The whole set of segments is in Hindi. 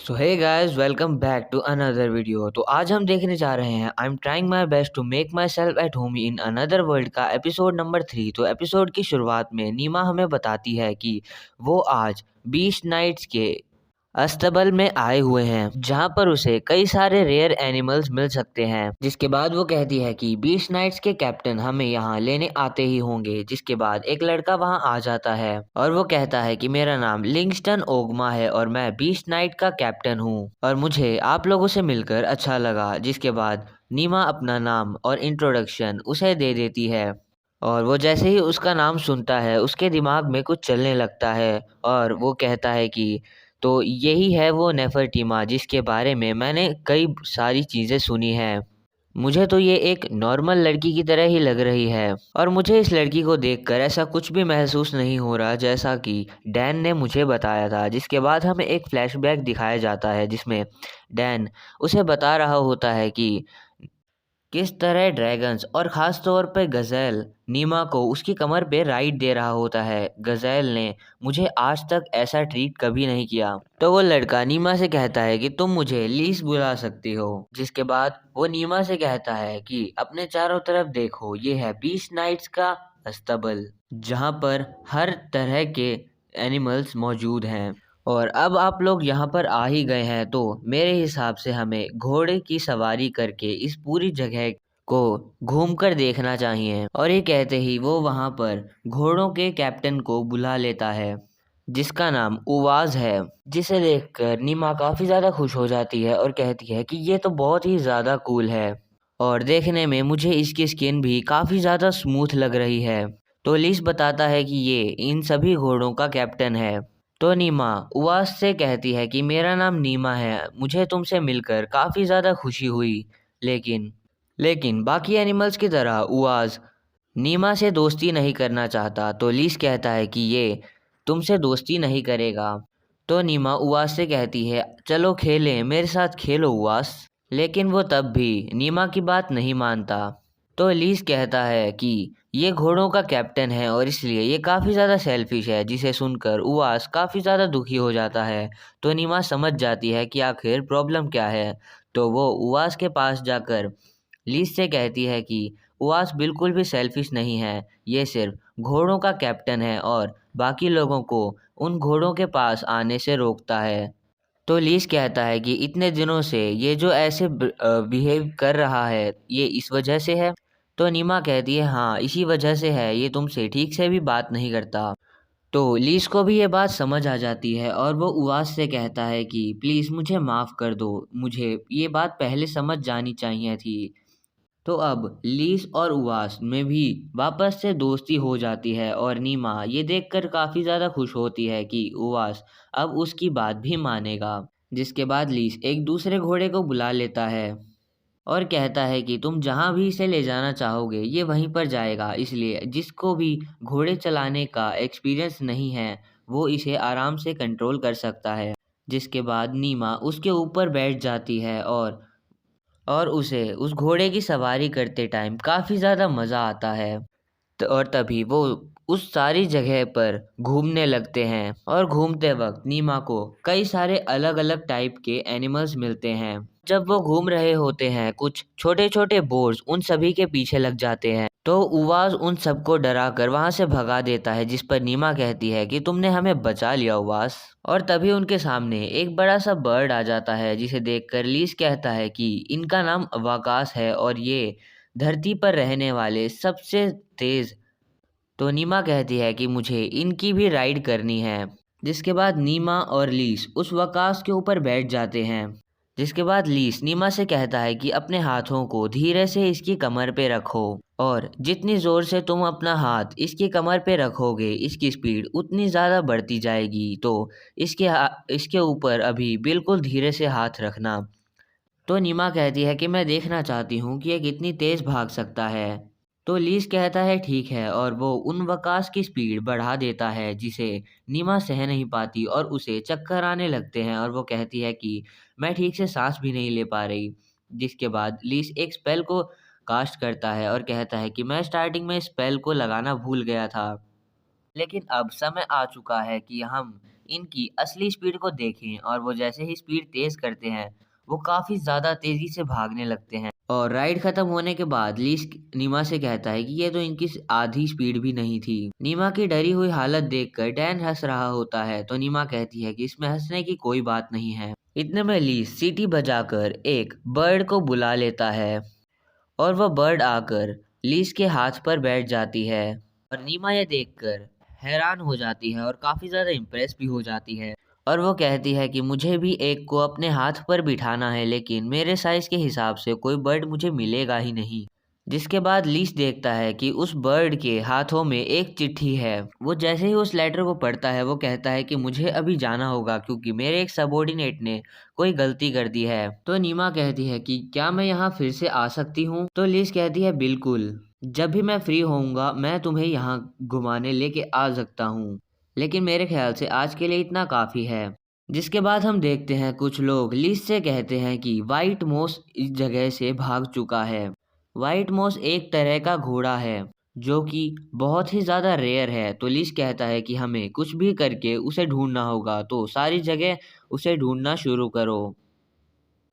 So hey guys, welcome back to another video. तो आज हम देखने जा रहे हैं I am trying my best to make myself at home in another world का एपिसोड नंबर 3। तो एपिसोड की शुरुआत में नीमा हमें बताती है कि वो आज 20 नाइट्स के अस्तबल में आए हुए हैं, जहां पर उसे कई सारे रेयर एनिमल्स मिल सकते हैं। जिसके बाद वो कहती है कि 20 नाइट्स के कैप्टन हमें यहाँ लेने आते ही होंगे। जिसके बाद एक लड़का वहां आ जाता है और वो कहता है कि मेरा नाम लिंगस्टन ओगमा है और मैं 20 नाइट का कैप्टन हूँ और मुझे आप लोगों से मिलकर अच्छा लगा। जिसके बाद नीमा अपना नाम और इंट्रोडक्शन उसे दे देती है और वो जैसे ही उसका नाम सुनता है उसके दिमाग में कुछ चलने लगता है और वो कहता है कि तो यही है वो नेफरटीमा जिसके बारे में मैंने कई सारी चीज़ें सुनी हैं। मुझे तो ये एक नॉर्मल लड़की की तरह ही लग रही है और मुझे इस लड़की को देखकर ऐसा कुछ भी महसूस नहीं हो रहा जैसा कि डैन ने मुझे बताया था। जिसके बाद हमें एक फ्लैशबैक दिखाया जाता है जिसमें डैन उसे बता रहा होता है कि किस तरह ड्रैगन्स और ख़ास तौर पे गज़ेल नीमा को उसकी कमर पे राइड दे रहा होता है। गज़ेल ने मुझे आज तक ऐसा ट्रीट कभी नहीं किया। तो वो लड़का नीमा से कहता है कि तुम मुझे लीस बुला सकती हो। जिसके बाद वो नीमा से कहता है कि अपने चारों तरफ देखो, ये है 20 नाइट्स का अस्तबल जहाँ पर हर तरह के एनिमल्स मौजूद हैं। और अब आप लोग यहाँ पर आ ही गए हैं तो मेरे हिसाब से हमें घोड़े की सवारी करके इस पूरी जगह को घूमकर देखना चाहिए। और ये कहते ही वो वहाँ पर घोड़ों के कैप्टन को बुला लेता है जिसका नाम उवाज है। जिसे देखकर नीमा काफ़ी ज़्यादा खुश हो जाती है और कहती है कि ये तो बहुत ही ज़्यादा कूल है और देखने में मुझे इसकी स्किन भी काफ़ी ज़्यादा स्मूथ लग रही है। तो लीस बताता है कि ये इन सभी घोड़ों का कैप्टन है। तो नीमा उवास से कहती है कि मेरा नाम नीमा है, मुझे तुमसे मिलकर काफ़ी ज़्यादा खुशी हुई। लेकिन लेकिन बाकी एनिमल्स की तरह उवास नीमा से दोस्ती नहीं करना चाहता। तो लीस कहता है कि ये तुमसे दोस्ती नहीं करेगा। तो नीमा उवास से कहती है चलो खेलें, मेरे साथ खेलो उवास। लेकिन वो तब भी नीमा की बात नहीं मानता। तो लीस कहता है कि ये घोड़ों का कैप्टन है और इसलिए ये काफ़ी ज़्यादा सेल्फिश है। जिसे सुनकर उवास काफ़ी ज़्यादा दुखी हो जाता है। तो नीमा समझ जाती है कि आखिर प्रॉब्लम क्या है। तो वो उवास के पास जाकर लीस से कहती है कि उवास बिल्कुल भी सेल्फिश नहीं है, ये सिर्फ घोड़ों का कैप्टन है और बाकी लोगों को उन घोड़ों के पास आने से रोकता है। तो लीस कहता है कि इतने दिनों से ये जो ऐसे बिहेव कर रहा है ये इस वजह से है। तो नीमा कहती है हाँ, इसी वजह से है, ये तुमसे ठीक से भी बात नहीं करता। तो लीस को भी ये बात समझ आ जाती है और वो उवास से कहता है कि प्लीज़ मुझे माफ़ कर दो, मुझे ये बात पहले समझ जानी चाहिए थी। तो अब लीस और उवास में भी वापस से दोस्ती हो जाती है और नीमा ये देखकर काफ़ी ज़्यादा खुश होती है कि उवास अब उसकी बात भी मानेगा। जिसके बाद लीस एक दूसरे घोड़े को बुला लेता है और कहता है कि तुम जहाँ भी इसे ले जाना चाहोगे ये वहीं पर जाएगा, इसलिए जिसको भी घोड़े चलाने का एक्सपीरियंस नहीं है वो इसे आराम से कंट्रोल कर सकता है। जिसके बाद नीमा उसके ऊपर बैठ जाती है और उसे उस घोड़े की सवारी करते टाइम काफ़ी ज़्यादा मज़ा आता है। और तभी वो उस सारी जगह पर घूमने लगते हैं और घूमते वक्त नीमा को कई सारे अलग अलग टाइप के एनिमल्स मिलते हैं। जब वो घूम रहे होते हैं कुछ छोटे छोटे बोर्ड्स उन सभी के पीछे लग जाते हैं। तो उवाज उन सबको डरा कर वहाँ से भगा देता है। जिस पर नीमा कहती है कि तुमने हमें बचा लिया उवास। और तभी उनके सामने एक बड़ा सा बर्ड आ जाता है जिसे देखकर लीस कहता है कि इनका नाम वाकास है और ये धरती पर रहने वाले सबसे तेज़। तो नीमा कहती है कि मुझे इनकी भी राइड करनी है। जिसके बाद नीमा और लीस उस वकास के ऊपर बैठ जाते हैं। जिसके बाद लीस नीमा से कहता है कि अपने हाथों को धीरे से इसकी कमर पे रखो और जितनी ज़ोर से तुम अपना हाथ इसकी कमर पे रखोगे इसकी स्पीड उतनी ज़्यादा बढ़ती जाएगी। तो इसके ऊपर अभी बिल्कुल धीरे से हाथ रखना। तो नीमा कहती है कि मैं देखना चाहती हूँ कि ये कितनी तेज़ भाग सकता है। तो लीस कहता है ठीक है और वो उन वकास की स्पीड बढ़ा देता है जिसे नीमा सह नहीं पाती और उसे चक्कर आने लगते हैं और वो कहती है कि मैं ठीक से सांस भी नहीं ले पा रही। जिसके बाद लीस एक स्पेल को कास्ट करता है और कहता है कि मैं स्टार्टिंग में स्पेल को लगाना भूल गया था, लेकिन अब समय आ चुका है कि हम इनकी असली स्पीड को देखें और वो जैसे ही स्पीड तेज करते हैं वो काफी ज्यादा तेजी से भागने लगते हैं। और राइड खत्म होने के बाद लीस नीमा से कहता है कि ये तो इनकी आधी स्पीड भी नहीं थी। नीमा की डरी हुई हालत देखकर डैन हंस रहा होता है तो नीमा कहती है कि इसमें हंसने की कोई बात नहीं है। इतने में लीस सीटी बजाकर एक बर्ड को बुला लेता है और वह बर्ड आकर लीस के हाथ पर बैठ जाती है और नीमा यह देखकर हैरान हो जाती है और काफी ज्यादा इम्प्रेस भी हो जाती है और वो कहती है कि मुझे भी एक को अपने हाथ पर बिठाना है लेकिन मेरे साइज के हिसाब से कोई बर्ड मुझे मिलेगा ही नहीं। जिसके बाद लीस देखता है कि उस बर्ड के हाथों में एक चिट्ठी है। वो जैसे ही उस लेटर को पढ़ता है वो कहता है कि मुझे अभी जाना होगा क्योंकि मेरे एक सबॉर्डिनेट ने कोई गलती कर दी है। तो नीमा कहती है कि क्या मैं यहाँ फिर से आ सकती हूँ? तो लीस कहती है बिल्कुल, जब भी मैं फ्री होऊंगा मैं तुम्हें यहाँ घुमाने लेके आ सकता हूँ, लेकिन मेरे ख्याल से आज के लिए इतना काफी है। जिसके बाद हम देखते हैं कुछ लोग लीस से कहते हैं कि व्हाइट मोस इस जगह से भाग चुका है। व्हाइट मोस एक तरह का घोड़ा है जो कि बहुत ही ज़्यादा रेयर है। तो लीस कहता है कि हमें कुछ भी करके उसे ढूंढना होगा, तो सारी जगह उसे ढूंढना शुरू करो।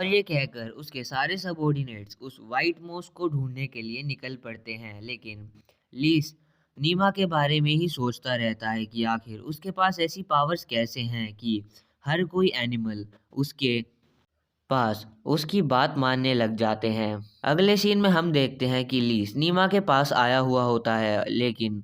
और ये कहकर उसके सारे सबऑर्डिनेट्स उस व्हाइट मोस को ढूंढने के लिए निकल पड़ते हैं। लेकिन लीस नीमा के बारे में ही सोचता रहता है कि आखिर उसके पास ऐसी पावर्स कैसे हैं कि हर कोई एनिमल उसके पास उसकी बात मानने लग जाते हैं। अगले सीन में हम देखते हैं कि लीस नीमा के पास आया हुआ होता है, लेकिन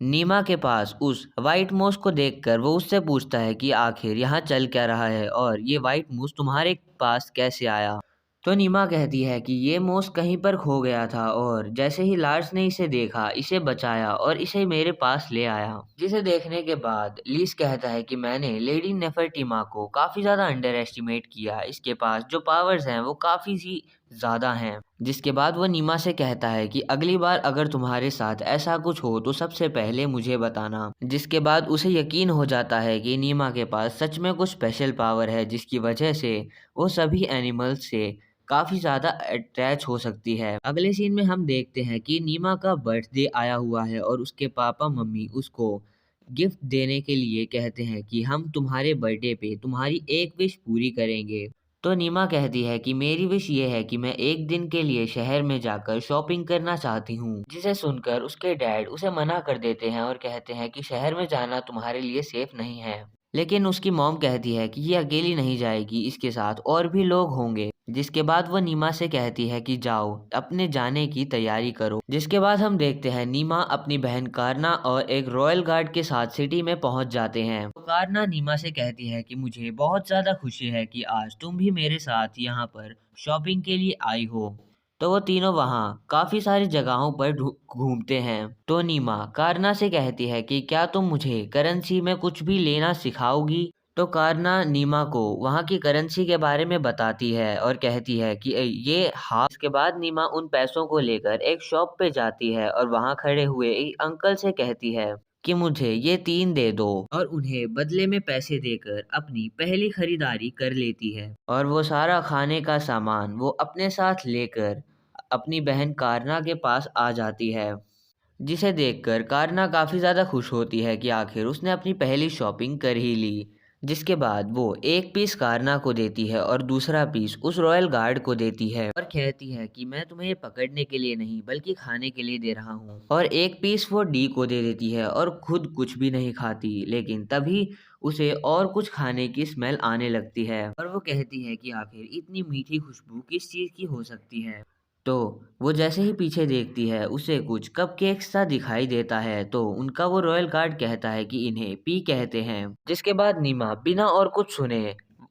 नीमा के पास उस व्हाइट मूस को देखकर वो उससे पूछता है कि आखिर यहाँ चल क्या रहा है और ये व्हाइट मूस तुम्हारे पास कैसे आया। तो नीमा कहती है कि ये मूस कहीं पर खो गया था और जैसे ही लार्स ने इसे देखा, इसे बचाया और इसे मेरे पास ले आया। जिसे देखने के बाद लीस कहता है कि मैंने लेडी नेफर्टिमा को काफी ज्यादा अंडर एस्टिमेट किया, इसके पास जो पावर्स हैं वो काफी सी ज्यादा हैं। जिसके बाद वो नीमा से कहता है कि अगली बार अगर तुम्हारे साथ ऐसा कुछ हो तो सबसे पहले मुझे बताना। जिसके बाद उसे यकीन हो जाता है कि नीमा के पास सच में कुछ स्पेशल पावर है जिसकी वजह से वो सभी एनिमल्स से काफी ज्यादा अटैच हो सकती है। अगले सीन में हम देखते हैं कि नीमा का बर्थडे आया हुआ है और उसके पापा मम्मी उसको गिफ्ट देने के लिए कहते हैं कि हम तुम्हारे बर्थडे पे तुम्हारी एक विश पूरी करेंगे। तो नीमा कहती है कि मेरी विश ये है कि मैं एक दिन के लिए शहर में जाकर शॉपिंग करना चाहती हूँ। जिसे सुनकर उसके डैड उसे मना कर देते हैं और कहते हैं कि शहर में जाना तुम्हारे लिए सेफ नहीं है। लेकिन उसकी मॉम कहती है कि ये अकेली नहीं जाएगी, इसके साथ और भी लोग होंगे। जिसके बाद वो नीमा से कहती है कि जाओ अपने जाने की तैयारी करो। जिसके बाद हम देखते हैं नीमा अपनी बहन कारना और एक रॉयल गार्ड के साथ सिटी में पहुंच जाते हैं। तो कारना नीमा से कहती है कि मुझे बहुत ज्यादा खुशी है कि आज तुम भी मेरे साथ यहाँ पर शॉपिंग के लिए आई हो। तो वो तीनों वहाँ काफी सारी जगहों पर घूमते हैं। तो नीमा कारना से कहती है कि क्या तुम मुझे करेंसी में कुछ भी लेना सिखाओगी। तो कारना नीमा को वहाँ की करेंसी के बारे में बताती है और कहती है कि ये हाफ। इसके बाद नीमा उन पैसों को लेकर एक शॉप पे जाती है और वहाँ खड़े हुए एक अंकल से कहती है कि मुझे ये 3 दे दो और उन्हें बदले में पैसे देकर अपनी पहली खरीदारी कर लेती है। और वो सारा खाने का सामान वो अपने साथ लेकर अपनी बहन कारना के पास आ जाती है। जिसे देखकर कारना काफ़ी ज़्यादा खुश होती है कि आखिर उसने अपनी पहली शॉपिंग कर ही ली। जिसके बाद वो एक पीस कारना को देती है और दूसरा पीस उस रॉयल गार्ड को देती है और कहती है कि मैं तुम्हें ये पकड़ने के लिए नहीं बल्कि खाने के लिए दे रहा हूँ। और एक पीस वो डी को दे देती है और खुद कुछ भी नहीं खाती। लेकिन तभी उसे और कुछ खाने की स्मेल आने लगती है और वो कहती है कि आखिर इतनी मीठी खुशबू किस चीज़ की हो सकती है। तो वो जैसे ही पीछे देखती है उसे कुछ कपकेक्स सा दिखाई देता है। तो उनका वो रॉयल गार्ड कहता है कि इन्हें पी कहते हैं। जिसके बाद नीमा बिना और कुछ सुने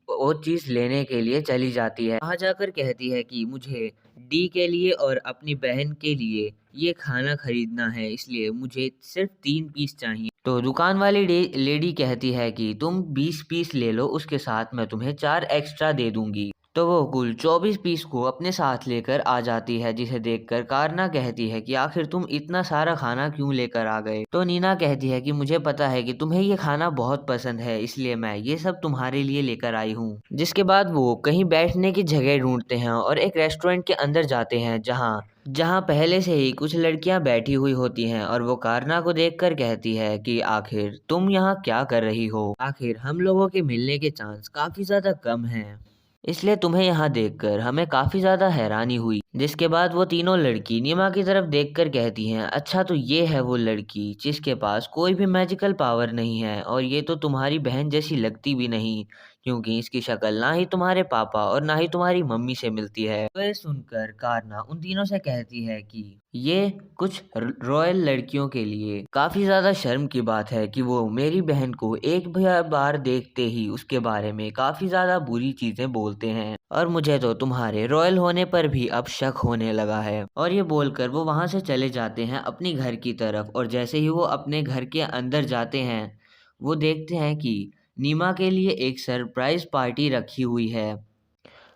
वो चीज लेने के लिए चली जाती है। वहां जाकर कहती है कि मुझे डी के लिए और अपनी बहन के लिए ये खाना खरीदना है, इसलिए मुझे सिर्फ 3 पीस चाहिए। तो दुकान वाली लेडी कहती है कि तुम 20 पीस ले लो, उसके साथ मैं तुम्हें 4 एक्स्ट्रा दे दूंगी। तो वो कुल 24 पीस को अपने साथ लेकर आ जाती है, जिसे देखकर कारना कहती है कि आखिर तुम इतना सारा खाना क्यों लेकर आ गए। तो नीना कहती है कि मुझे पता है कि तुम्हें ये खाना बहुत पसंद है, इसलिए मैं ये सब तुम्हारे लिए लेकर आई हूँ। जिसके बाद वो कहीं बैठने की जगह ढूंढते हैं और एक रेस्टोरेंट के अंदर जाते हैं, जहाँ जहाँ पहले से ही कुछ लड़कियां बैठी हुई होती हैं और वो कारना को देखकर कहती है कि आखिर तुम यहाँ क्या कर रही हो? आखिर हम लोगों के मिलने के चांस काफी ज्यादा कम हैं, इसलिए तुम्हें यहाँ देखकर हमें काफी ज्यादा हैरानी हुई। जिसके बाद वो तीनों लड़की नीमा की तरफ देखकर कहती हैं, अच्छा तो ये है वो लड़की जिसके पास कोई भी मैजिकल पावर नहीं है, और ये तो तुम्हारी बहन जैसी लगती भी नहीं, क्योंकि इसकी शक्ल ना ही तुम्हारे पापा और ना ही तुम्हारी मम्मी से मिलती है। तो ये सुनकर कारना उन तीनों से कहती है कि ये कुछ रॉयल लड़कियों के लिए काफी ज्यादा शर्म की बात है कि वो मेरी बहन को एक भी बार देखते ही उसके बारे में काफी ज्यादा बुरी चीजें बोलते हैं, और मुझे तो तुम्हारे रॉयल होने पर भी अब शक होने लगा है। और ये बोलकर वो वहां से चले जाते हैं अपनी घर की तरफ, और जैसे ही वो अपने घर के अंदर जाते हैं वो देखते हैं कि नीमा के लिए एक सरप्राइज पार्टी रखी हुई है,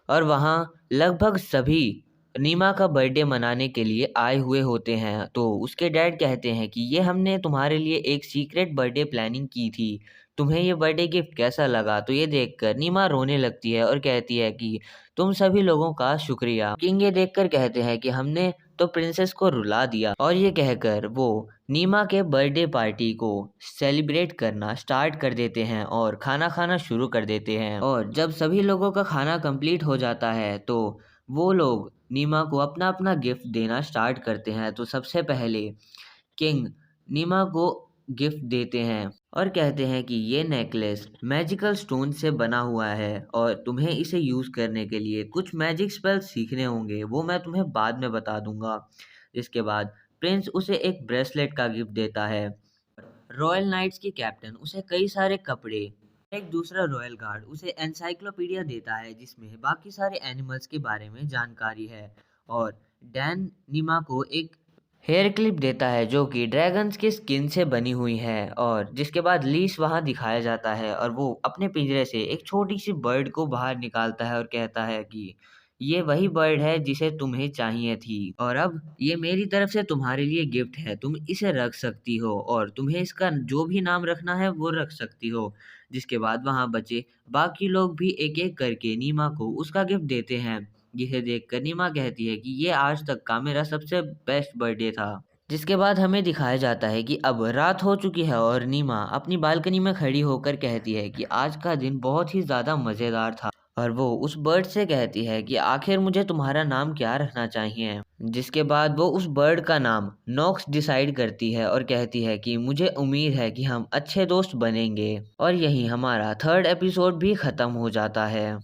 और वहाँ लगभग सभी नीमा का बर्थडे मनाने के लिए आए हुए होते हैं। तो उसके डैड कहते हैं कि ये हमने तुम्हारे लिए एक सीक्रेट बर्थडे प्लानिंग की थी, तुम्हें ये बर्थडे गिफ्ट कैसा लगा? तो ये देखकर नीमा रोने लगती है और कहती है कि तुम सभी लोगों का शुक्रिया। किंग ये देखकर कहते हैं कि हमने तो प्रिंसेस को रुला दिया, और ये कहकर वो नीमा के बर्थडे पार्टी को सेलिब्रेट करना स्टार्ट कर देते हैं और खाना खाना शुरू कर देते हैं। और जब सभी लोगों का खाना कंप्लीट हो जाता है तो वो लोग नीमा को अपना अपना गिफ्ट देना स्टार्ट करते हैं। तो सबसे पहले किंग नीमा को गिफ्ट देते हैं और कहते हैं कि ये नेकलेस मैजिकल स्टोन से बना हुआ है, और तुम्हें इसे यूज करने के लिए कुछ मैजिक स्पेल्स सीखने होंगे, वो मैं तुम्हें बाद में बता दूंगा। इसके बाद प्रिंस उसे एक ब्रेसलेट का गिफ्ट देता है। रॉयल नाइट्स की कैप्टन उसे कई सारे कपड़े, एक दूसरा रॉयल गार्ड उसे एनसाइक्लोपीडिया देता है जिसमें बाकी सारे एनिमल्स के बारे में जानकारी है, और डैन नीमा को एक हेयर क्लिप देता है जो कि ड्रैगन्स की स्किन से बनी हुई है। और जिसके बाद लीस वहां दिखाया जाता है और वो अपने पिंजरे से एक छोटी सी बर्ड को बाहर निकालता है और कहता है कि ये वही बर्ड है जिसे तुम्हें चाहिए थी, और अब ये मेरी तरफ से तुम्हारे लिए गिफ्ट है, तुम इसे रख सकती हो और तुम्हें इसका जो भी नाम रखना है वो रख सकती हो। जिसके बाद वहां बचे बाकी लोग भी एक एक करके नीमा को उसका गिफ्ट देते हैं, जिसे देखकर नीमा कहती है कि ये आज तक का मेरा सबसे बेस्ट बर्थडे था। जिसके बाद हमें दिखाया जाता है कि अब रात हो चुकी है और नीमा अपनी बालकनी में खड़ी होकर कहती है कि आज का दिन बहुत ही ज़्यादा मज़ेदार था, और वो उस बर्ड से कहती है कि आखिर मुझे तुम्हारा नाम क्या रखना चाहिए। जिसके बाद वो उस बर्ड का नाम नॉक्स डिसाइड करती है और कहती है कि मुझे उम्मीद है कि हम अच्छे दोस्त बनेंगे। और यही हमारा थर्ड एपिसोड भी ख़त्म हो जाता है।